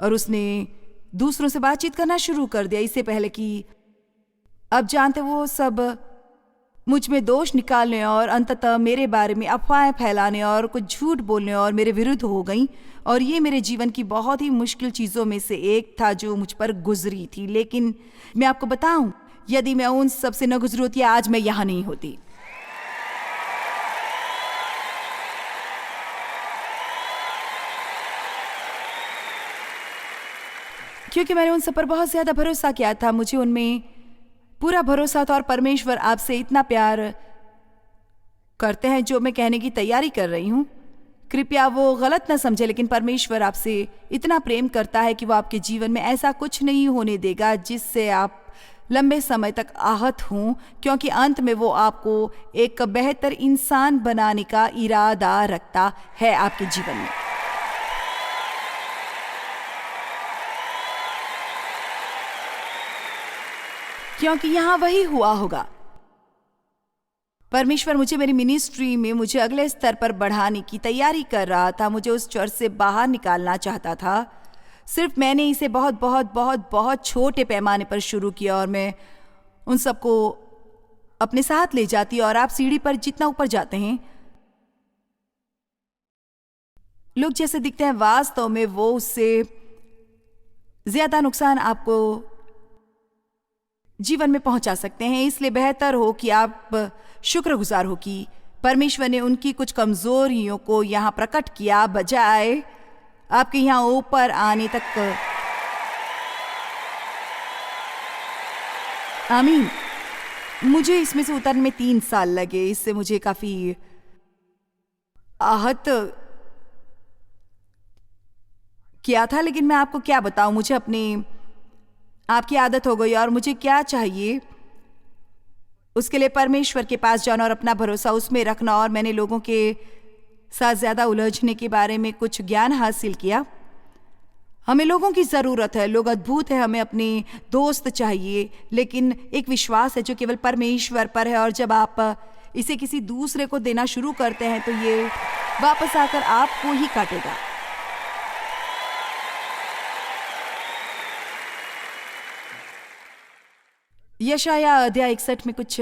और उसने दूसरों से बातचीत करना शुरू कर दिया इससे पहले कि, अब जानते वो सब मुझ में दोष निकालने और अंततः मेरे बारे में अफवाहें फैलाने और कुछ झूठ बोलने और मेरे विरुद्ध हो गई। और ये मेरे जीवन की बहुत ही मुश्किल चीज़ों में से एक था जो मुझ पर गुजरी थी। लेकिन मैं आपको बताऊं, यदि मैं उन सब से न गुजरी होती आज मैं यहाँ नहीं होती। क्योंकि मैंने उन सब पर बहुत ज़्यादा भरोसा किया था, मुझे उनमें पूरा भरोसा था। और परमेश्वर आपसे इतना प्यार करते हैं जो मैं कहने की तैयारी कर रही हूँ, कृपया वो गलत न समझे, लेकिन परमेश्वर आपसे इतना प्रेम करता है कि वो आपके जीवन में ऐसा कुछ नहीं होने देगा जिससे आप लंबे समय तक आहत हों, क्योंकि अंत में वो आपको एक बेहतर इंसान बनाने का इरादा रखता है आपके जीवन में। क्योंकि यहाँ वही हुआ होगा। परमेश्वर मुझे मेरी मिनिस्ट्री में मुझे अगले स्तर पर बढ़ाने की तैयारी कर रहा था। मुझे उस चर्च से बाहर निकालना चाहता था। सिर्फ मैंने इसे बहुत बहुत बहुत बहुत छोटे पैमाने पर शुरू किया और मैं उन सबको अपने साथ ले जाती। और आप सीढ़ी पर जितना ऊपर जाते हैं लोग जैसे दिखते हैं, वास्तव में वो उससे ज्यादा नुकसान आपको जीवन में पहुंचा सकते हैं। इसलिए बेहतर हो कि आप शुक्रगुजार हो कि परमेश्वर ने उनकी कुछ कमजोरियों को यहाँ प्रकट किया बजाय आपके यहाँ ऊपर आने तक। आमीन। मुझे इसमें से उतरने में 3 साल लगे, इससे मुझे काफी आहत किया था। लेकिन मैं आपको क्या बताऊं, मुझे आपकी आदत हो गई और मुझे क्या चाहिए उसके लिए परमेश्वर के पास जाना और अपना भरोसा उसमें रखना। और मैंने लोगों के साथ ज़्यादा उलझने के बारे में कुछ ज्ञान हासिल किया। हमें लोगों की ज़रूरत है, लोग अद्भुत है, हमें अपने दोस्त चाहिए, लेकिन एक विश्वास है जो केवल परमेश्वर पर है। और जब आप इसे किसी दूसरे को देना शुरू करते हैं तो ये वापस आकर आपको ही काटेगा। यशाया अध्याय 61 में कुछ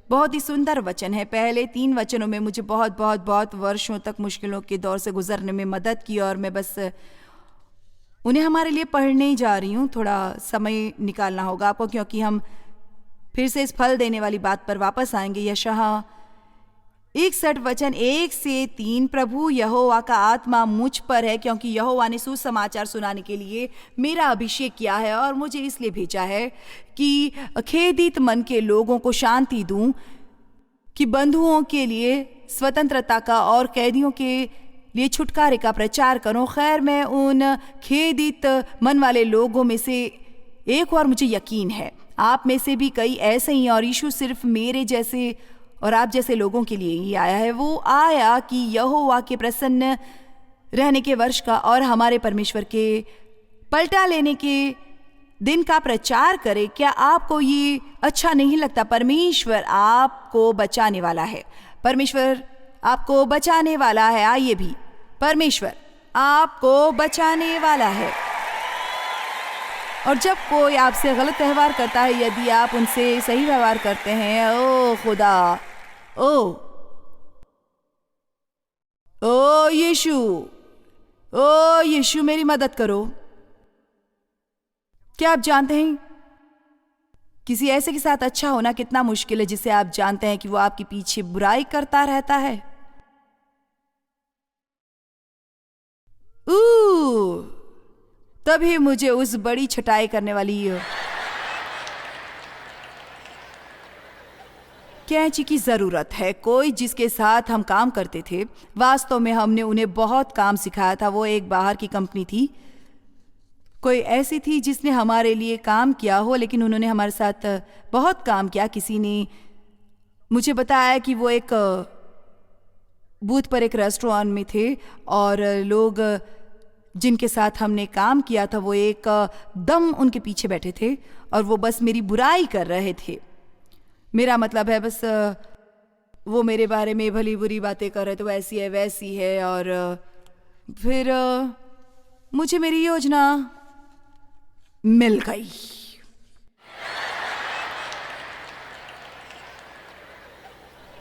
बहुत ही सुंदर वचन है। पहले 3 वचनों में मुझे बहुत बहुत बहुत वर्षों तक मुश्किलों के दौर से गुजरने में मदद की और मैं बस उन्हें हमारे लिए पढ़ने जा रही हूँ। थोड़ा समय निकालना होगा आपको क्योंकि हम फिर से इस फल देने वाली बात पर वापस आएंगे। यशाया 61 वचन 1 से 3। प्रभु यहोवा का आत्मा मुझ पर है क्योंकि यहोवा ने सुसमाचार सुनाने के लिए मेरा अभिषेक किया है और मुझे इसलिए भेजा है कि खेदित मन के लोगों को शांति दूं, कि बंधुओं के लिए स्वतंत्रता का और कैदियों के लिए छुटकारे का प्रचार करूं। खैर, मैं उन खेदित मन वाले लोगों में से एक और मुझे यकीन है आप में से भी कई ऐसे ही, और यीशु सिर्फ मेरे जैसे और आप जैसे लोगों के लिए ही आया है। वो आया कि यहोवा के प्रसन्न रहने के वर्ष का और हमारे परमेश्वर के पलटा लेने के दिन का प्रचार करे। क्या आपको ये अच्छा नहीं लगता? परमेश्वर आपको बचाने वाला है, परमेश्वर आपको बचाने वाला है। आइए भी, परमेश्वर आपको बचाने वाला है। और जब कोई आपसे गलत व्यवहार करता है, यदि आप उनसे सही व्यवहार करते हैं, ओ खुदा, ओ ओ यीशु, ओ यीशु मेरी मदद करो। क्या आप जानते हैं किसी ऐसे के साथ अच्छा होना कितना मुश्किल है जिसे आप जानते हैं कि वो आपके पीछे बुराई करता रहता है। तभी मुझे उस बड़ी छटाई करने वाली कैंची की जरूरत है। कोई जिसके साथ हम काम करते थे, वास्तव में हमने उन्हें बहुत काम सिखाया था। वो एक बाहर की कंपनी थी, कोई ऐसी थी जिसने हमारे लिए काम किया हो, लेकिन उन्होंने हमारे साथ बहुत काम किया। किसी ने मुझे बताया कि वो एक बूथ पर एक रेस्टोरेंट में थे और लोग जिनके साथ हमने काम किया था वो एक दम उनके पीछे बैठे थे और वो बस मेरी बुराई कर रहे थे। मेरा मतलब है बस वो मेरे बारे में भली बुरी बातें कर रहे थे, वो ऐसी है वैसी है। और फिर मुझे मेरी योजना मिल गई।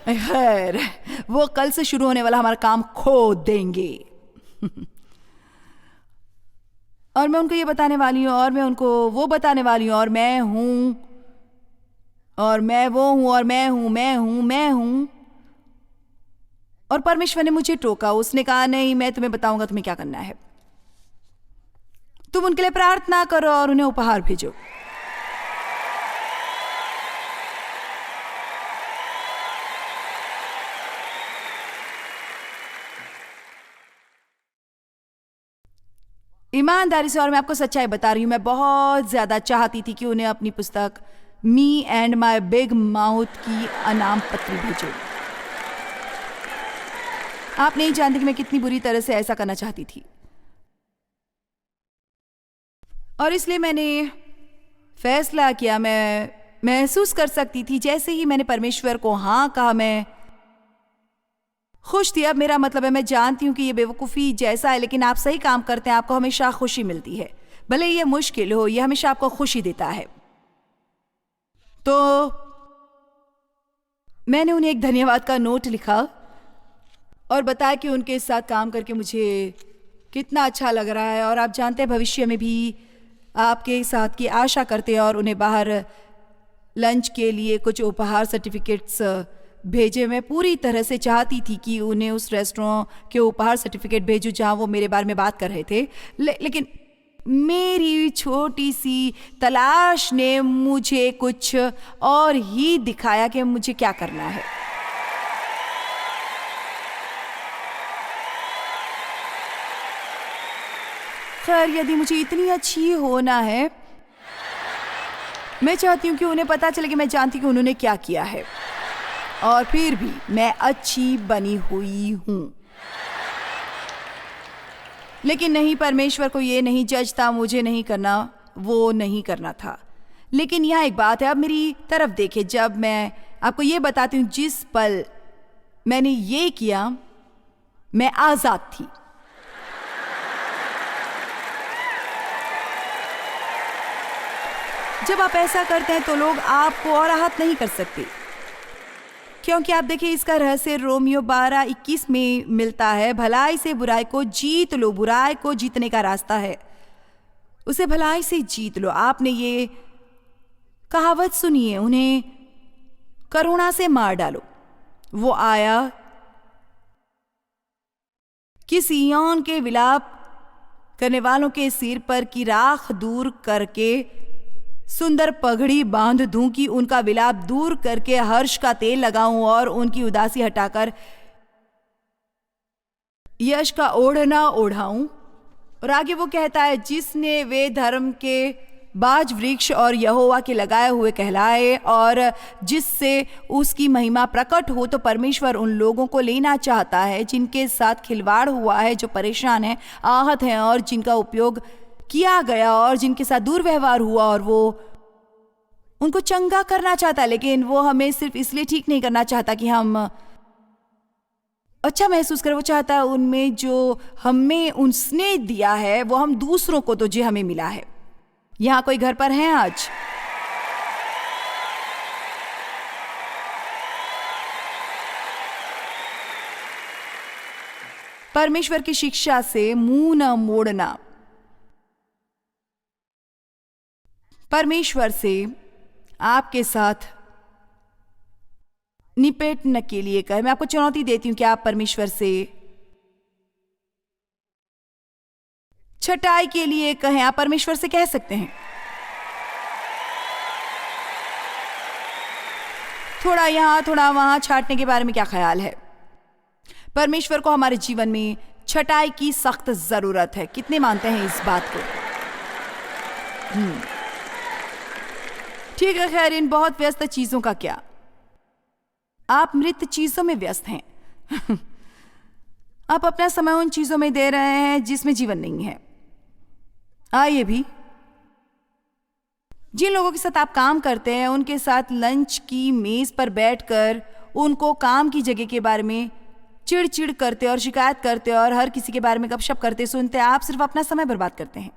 खैर, वो कल से शुरू होने वाला हमारा काम खो देंगे। और मैं उनको ये बताने वाली हूँ और मैं उनको वो बताने वाली हूँ और मैं हूं और मैं वो हूं और मैं हूं। और परमेश्वर ने मुझे टोका। उसने कहा नहीं, मैं तुम्हें बताऊंगा तुम्हें क्या करना है। तुम उनके लिए प्रार्थना करो और उन्हें उपहार भेजो। ईमानदारी से, और मैं आपको सच्चाई बता रही हूं, मैं बहुत ज्यादा चाहती थी कि उन्हें अपनी पुस्तक me and my big mouth की अनाम पत्री भेजो। आप नहीं जानते कि मैं कितनी बुरी तरह से ऐसा करना चाहती थी। और इसलिए मैंने फैसला किया। मैं महसूस कर सकती थी जैसे ही मैंने परमेश्वर को हाँ कहा, मैं खुश थी। अब मेरा मतलब है, मैं जानती हूं कि ये बेवकूफ़ी जैसा है, लेकिन आप सही काम करते हैं, आपको हमेशा खुशी मिलती है। भले ये मुश्किल हो, ये हमेशा आपको खुशी देता है। तो मैंने उन्हें एक धन्यवाद का नोट लिखा और बताया कि उनके साथ काम करके मुझे कितना अच्छा लग रहा है। और आप जानते हैं भविष्य में भी आपके साथ की आशा करते हैं और उन्हें बाहर लंच के लिए कुछ उपहार सर्टिफिकेट्स भेजे। मैं पूरी तरह से चाहती थी कि उन्हें उस रेस्टोरेंट के उपहार सर्टिफिकेट भेजूं जहां वो मेरे बारे में बात कर रहे थे। लेकिन मेरी छोटी सी तलाश ने मुझे कुछ और ही दिखाया कि मुझे क्या करना है। खैर, यदि मुझे इतनी अच्छी होना है, मैं चाहती हूँ कि उन्हें पता चले कि मैं जानती हूँ कि उन्होंने क्या किया है और फिर भी मैं अच्छी बनी हुई हूँ। लेकिन नहीं, परमेश्वर को ये नहीं जजता, मुझे नहीं करना, वो नहीं करना था। लेकिन यहाँ एक बात है, अब मेरी तरफ देखे। जब मैं आपको ये बताती हूँ, जिस पल मैंने ये किया मैं आजाद थी। जब आप ऐसा करते हैं तो लोग आपको और आहत नहीं कर सकते, क्योंकि आप देखिए इसका रहस्य रोमियो 12:21 में मिलता है। भलाई से बुराई को जीत लो। बुराई को जीतने का रास्ता है उसे भलाई से जीत लो। आपने ये कहावत सुनी है, उन्हें करुणा से मार डालो। वो आया कि सिय्योन के विलाप करने वालों के सिर पर की राख दूर करके सुंदर पगड़ी बांध दूं, कि उनका विलाप दूर करके हर्ष का तेल लगाऊं और उनकी उदासी हटाकर यश का ओढ़ना ओढ़ाऊं। और आगे वो कहता है, जिसने वे धर्म के बाज वृक्ष और यहोवा के लगाए हुए कहलाए और जिससे उसकी महिमा प्रकट हो। तो परमेश्वर उन लोगों को लेना चाहता है जिनके साथ खिलवाड़ हुआ है, जो परेशान हैं, आहत हैं और जिनका उपयोग किया गया और जिनके साथ दुर्व्यवहार हुआ, और वो उनको चंगा करना चाहता है। लेकिन वो हमें सिर्फ इसलिए ठीक नहीं करना चाहता कि हम अच्छा महसूस करें। वो चाहता है उनमें जो हमें उसने दिया है वो हम दूसरों को तो जो हमें मिला है। यहाँ कोई घर पर है आज? परमेश्वर की शिक्षा से मुंह न मोड़ना, परमेश्वर से आपके साथ निपटने के लिए कहें। मैं आपको चुनौती देती हूं कि आप परमेश्वर से छटाई के लिए कहें। आप परमेश्वर से कह सकते हैं, थोड़ा यहां थोड़ा वहां छांटने के बारे में क्या ख्याल है? परमेश्वर को हमारे जीवन में छटाई की सख्त जरूरत है। कितने मानते हैं इस बात को? ठीक है, खैर, इन बहुत व्यस्त चीजों का क्या? आप मृत चीजों में व्यस्त हैं। आप अपना समय उन चीजों में दे रहे हैं जिसमें जीवन नहीं है। आइए भी, जिन लोगों के साथ आप काम करते हैं उनके साथ लंच की मेज पर बैठकर उनको काम की जगह के बारे में चिड़चिड़ करते और शिकायत करते और हर किसी के बारे में गपशप करते सुनते, आप सिर्फ अपना समय बर्बाद करते हैं।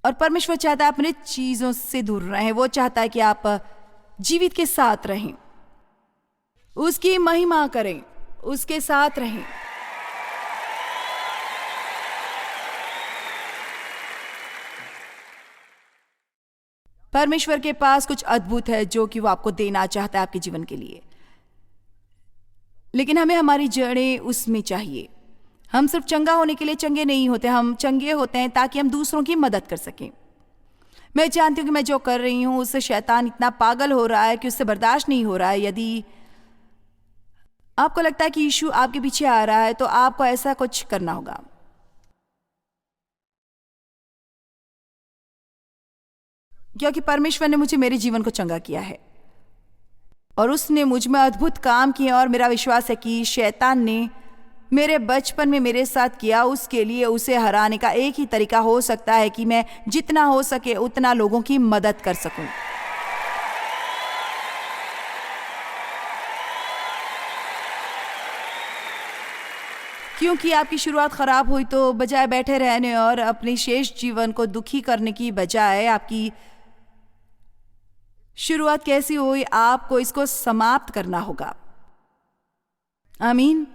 और परमेश्वर चाहता है आप मृत चीजों से दूर रहें। वो चाहता है कि आप जीवित के साथ रहें, उसकी महिमा करें, उसके साथ रहें। परमेश्वर के पास कुछ अद्भुत है जो कि वो आपको देना चाहता है आपके जीवन के लिए, लेकिन हमें हमारी जड़ें उसमें चाहिए। हम सिर्फ चंगा होने के लिए चंगे नहीं होते, हम चंगे होते हैं ताकि हम दूसरों की मदद कर सकें। मैं जानती हूं कि मैं जो कर रही हूं उससे शैतान इतना पागल हो रहा है कि उससे बर्दाश्त नहीं हो रहा है। यदि आपको लगता है कि यीशु आपके पीछे आ रहा है तो आपको ऐसा कुछ करना होगा। क्योंकि परमेश्वर ने मुझे मेरे जीवन को चंगा किया है और उसने मुझ में अद्भुत काम किए, और मेरा विश्वास है कि शैतान ने मेरे बचपन में मेरे साथ किया, उसके लिए उसे हराने का एक ही तरीका हो सकता है कि मैं जितना हो सके उतना लोगों की मदद कर सकूं। क्योंकि आपकी शुरुआत खराब हुई तो बजाय बैठे रहने और अपने शेष जीवन को दुखी करने की बजाय आपकी शुरुआत कैसी हुई, आपको इसको समाप्त करना होगा। आमीन।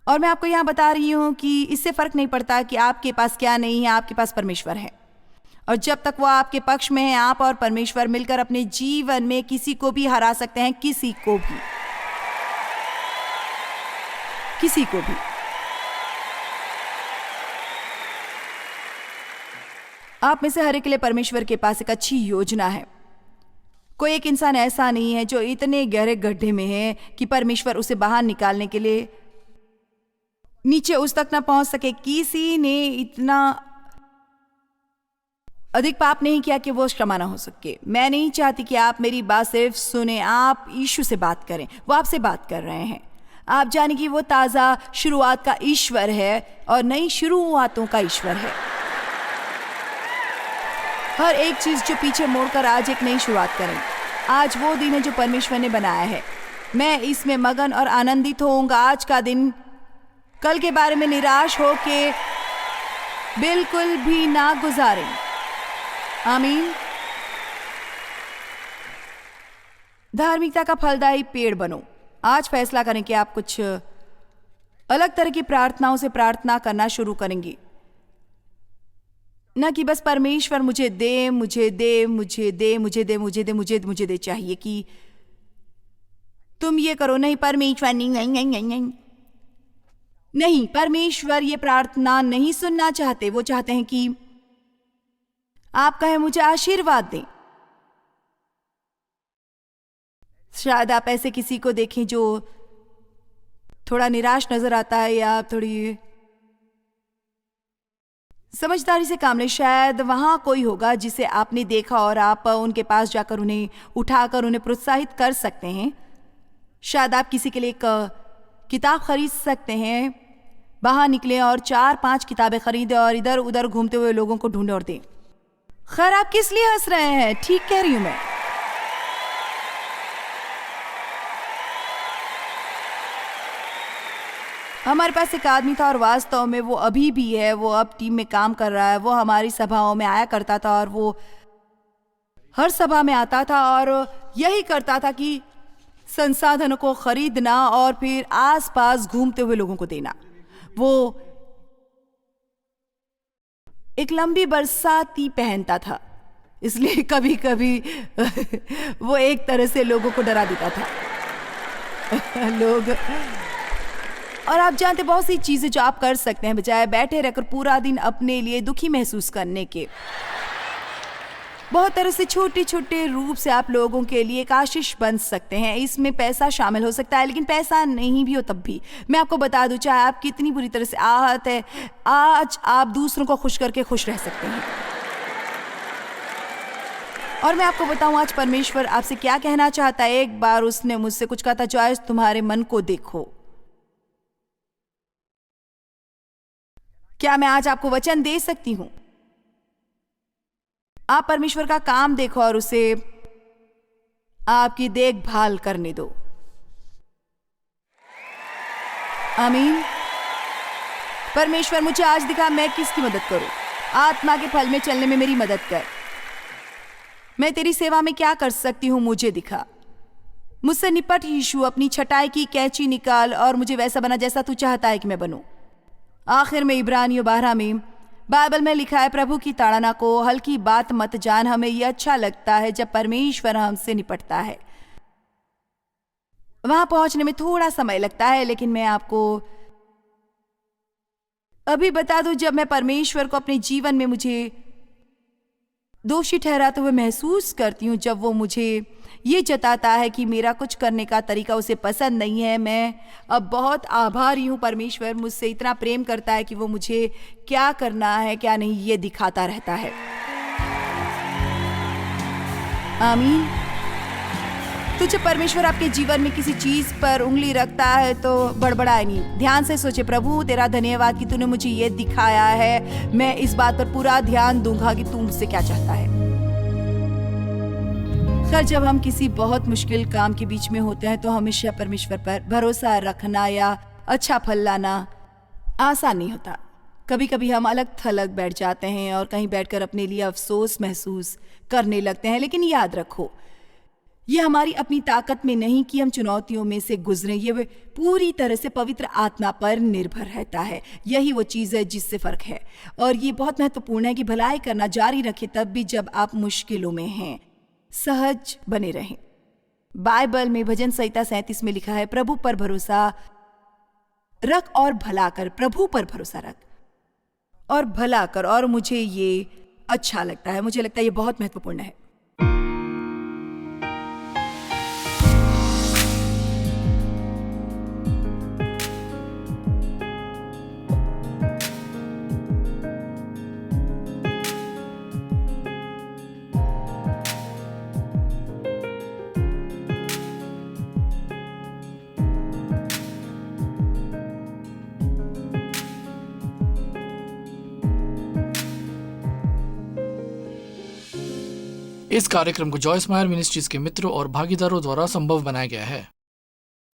और मैं आपको यहां बता रही हूं कि इससे फर्क नहीं पड़ता कि आपके पास क्या नहीं है, आपके पास परमेश्वर है, और जब तक वो आपके पक्ष में है, आप और परमेश्वर मिलकर अपने जीवन में किसी को भी हरा सकते हैं, किसी को भी, किसी को भी। आप में से हर एक के लिए परमेश्वर के पास एक अच्छी योजना है। कोई एक इंसान ऐसा नहीं है जो इतने गहरे गड्ढे में है कि परमेश्वर उसे बाहर निकालने के लिए नीचे उस तक ना पहुंच सके। किसी ने इतना अधिक पाप नहीं किया कि वो क्षमा ना हो सके। मैं नहीं चाहती कि आप मेरी बात सिर्फ सुने, आप यीशु से बात करें। वो आपसे बात कर रहे हैं। आप जाने कि वो ताजा शुरुआत का ईश्वर है और नई शुरुआतों का ईश्वर है। हर एक चीज जो पीछे मोड़कर आज एक नई शुरुआत करें। आज वो दिन है जो परमेश्वर ने बनाया है। मैं इसमें मगन और आनंदित होऊंगा। आज का दिन कल के बारे में निराश हो के बिल्कुल भी ना गुजारें। आमीन। धार्मिकता का फलदायी पेड़ बनो। आज फैसला करें कि आप कुछ अलग तरह की प्रार्थनाओं से प्रार्थना करना शुरू करेंगे, न कि बस परमेश्वर मुझे दे, मुझे दे, मुझे दे, मुझे दे, मुझे दे, मुझे मुझे दे चाहिए कि तुम ये करो। नहीं, परमेश्वर नहीं, परमेश्वर ये प्रार्थना नहीं सुनना चाहते। वो चाहते हैं कि आप कहें मुझे आशीर्वाद दें। शायद आप ऐसे किसी को देखें जो थोड़ा निराश नजर आता है या थोड़ी समझदारी से काम ले। शायद वहां कोई होगा जिसे आपने देखा और आप उनके पास जाकर उन्हें उठाकर उन्हें प्रोत्साहित कर सकते हैं। शायद आप किसी के लिए एक किताब खरीद सकते हैं। बाहर निकले और 4-5 किताबें खरीदें और इधर उधर घूमते हुए लोगों को ढूंढें और दें। खैर, आप किस लिए हंस रहे हैं? ठीक कह रही हूं मैं। हमारे पास एक आदमी था और वास्तव में वो अभी भी है। वो अब टीम में काम कर रहा है। वो हमारी सभाओं में आया करता था और वो हर सभा में आता था और यही करता था कि संसाधनों को खरीदना और फिर आसपास घूमते हुए लोगों को देना। वो एक लंबी बरसाती पहनता था, इसलिए कभी कभी वो एक तरह से लोगों को डरा देता था। लोग, और आप जानते बहुत सी चीजें जो आप कर सकते हैं बजाय बैठे रहकर पूरा दिन अपने लिए दुखी महसूस करने के। बहुत तरह से छोटे छोटे रूप से आप लोगों के लिए एक आशीष बन सकते हैं। इसमें पैसा शामिल हो सकता है, लेकिन पैसा नहीं भी हो तब भी मैं आपको बता दूं, चाहे आप कितनी बुरी तरह से आहत है, आज आप दूसरों को खुश करके खुश रह सकते हैं। और मैं आपको बताऊं आज परमेश्वर आपसे क्या कहना चाहता है। एक बार उसने मुझसे कुछ कहा था, जॉयस तुम्हारे मन को देखो। क्या मैं आज आपको वचन दे सकती हूं? आप परमेश्वर का काम देखो और उसे आपकी देखभाल करने दो। आमीन। परमेश्वर मुझे आज दिखा मैं किसकी मदद करूं। आत्मा के फल में चलने में मेरी मदद कर। मैं तेरी सेवा में क्या कर सकती हूं, मुझे दिखा। मुझसे निपट यीशु, अपनी छटाई की कैंची निकाल और मुझे वैसा बना जैसा तू चाहता है कि मैं बनूं। आखिर में इब्रानियों 12 में बाइबल में लिखा है, प्रभु की ताड़ना को हल्की बात मत जान। हमें यह अच्छा लगता है जब परमेश्वर हमसे निपटता है। वहां पहुंचने में थोड़ा समय लगता है, लेकिन मैं आपको अभी बता दूं, जब मैं परमेश्वर को अपने जीवन में मुझे दोषी ठहराते हुए महसूस करती हूँ, जब वो मुझे ये जताता है कि मेरा कुछ करने का तरीका उसे पसंद नहीं है, मैं अब बहुत आभारी हूँ। परमेश्वर मुझसे इतना प्रेम करता है कि वो मुझे क्या करना है क्या नहीं ये दिखाता रहता है। आमीन। तो जब परमेश्वर आपके जीवन में किसी चीज पर उंगली रखता है तो बड़बड़ाए नहीं, ध्यान से सोचे, प्रभु तेरा धन्यवाद कि तूने मुझे ये दिखाया है। मैं इस बात पर पूरा ध्यान दूंगा कि तू मुझसे क्या चाहता है। खैर, जब हम किसी बहुत मुश्किल काम के बीच में होते हैं तो हमेशा परमेश्वर पर भरोसा रखना या अच्छा फल लाना आसान नहीं होता। कभी कभी हम अलग थलग बैठ जाते हैं और कहीं बैठकर अपने लिए अफसोस महसूस करने लगते हैं, लेकिन याद रखो, ये हमारी अपनी ताकत में नहीं कि हम चुनौतियों में से गुजरें। ये पूरी तरह से पवित्र आत्मा पर निर्भर रहता है। यही वो चीज़ है जिससे फर्क है। और ये बहुत महत्वपूर्ण है कि भलाई करना जारी रखें तब भी जब आप मुश्किलों में हैं। सहज बने रहें। बाइबल में भजन संहिता 37 में लिखा है, प्रभु पर भरोसा रख और भला कर। प्रभु पर भरोसा रख और भला कर। और मुझे ये अच्छा लगता है, मुझे लगता है ये बहुत महत्वपूर्ण है। इस कार्यक्रम को जॉयस मायर मिनिस्ट्रीज के मित्रों और भागीदारों द्वारा संभव बनाया गया है।